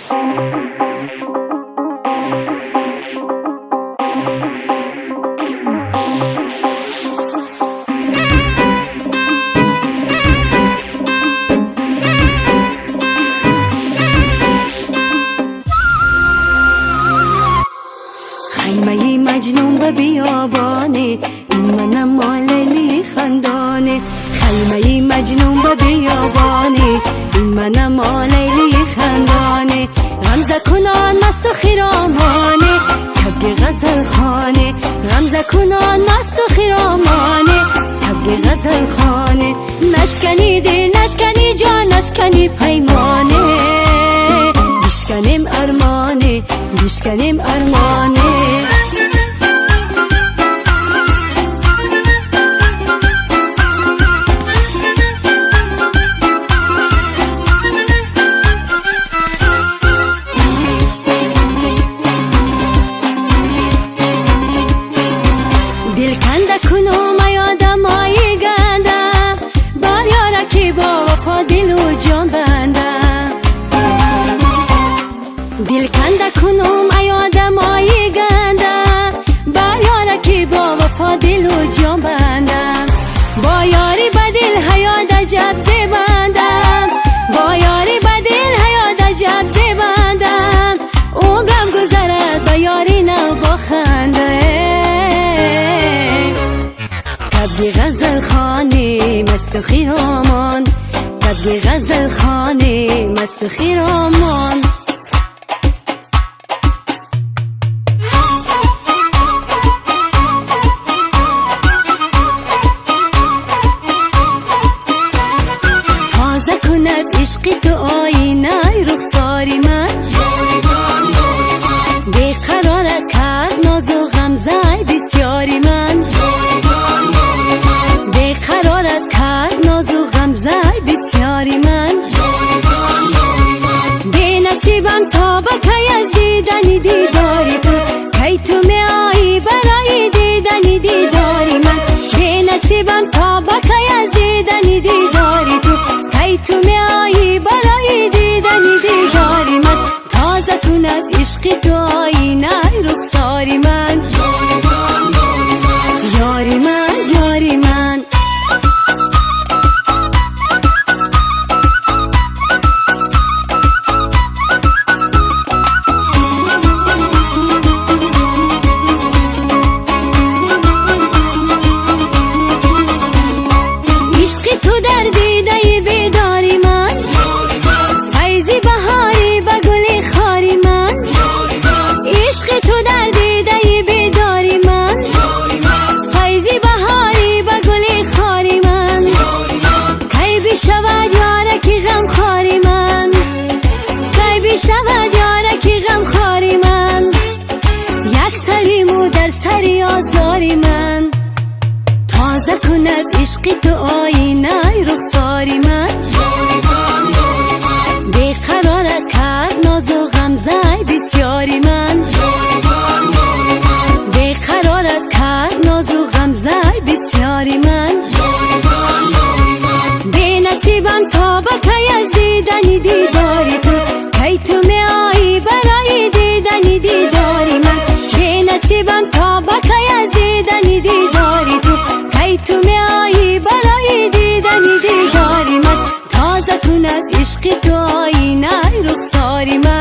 خیمه مجنون به بیابانه، این منم مال لیلی خندانه. خیمه مجنون به بیابانه، این منم مال لیلی خندانه. غمزه کنان مست و خرامانه، طبق غزل خانه. غمزه کنان مست و خرامانه، طبق غزل خانه. نشکنی دل نشکنی جان نشکنی پیمانه، بشکنیم ارمانه بشکنیم ارمانه. دل کنده کنم یادم آیی گنده، بر یاره که با وفا دل و جان بنده. دل کنده کنم یادم آیی گنده، بر یاره که با وفا دل و جان بنده. با یاری بدل حیات عجب زبندم، با یاری بدل حیات عجب زبندم. عمرم گذرد با یاری نو با خنده، طبق غزل خانه مست و خرامان. طبق غزل خانه مست و خرامان. تازه کند عشق تو آینه رخساری من، بیقرار کرد ناز و غمزه بسیاری من. بیقرار کرد ناز و غمزه بسیاری من. بی نصیبم تا به کی از دیدن دیداری تو، کی تو می آیی برای دیدن دیداری من. بی نصیبم تا به کی از دیدن دیداری تو، کی تو می آیی برای دیدن دیداری من. تازه کند عشق تو آینه رخساری من، یاری من یاری من. عشق تو در دیده بیداری من، فیضی بهاری به گل خاری من. عشق تو در دیده بیداری من، فیضی بهاری به گل خاری من. کی بشود یاره کی غم خاری من، کی بشود یاره کی غم خاری من. یک سریم در سری آزاری من، تازه کند عشق تو آینه رخساری من. بیقرار کرد ناز و غمزه بسیاری من. بیقرار کرد ناز و غمزه بسیاری من. بی نصیبم تا به کی از دیدن دیداری تو، کی تو می آیی برای دیدن دیداری من. بی نصیبم تا به کی از دیدن دیداری تو، کی تو می آیی برای دیدن دیداری من. تازه کند عشق تو آینه رخساری من.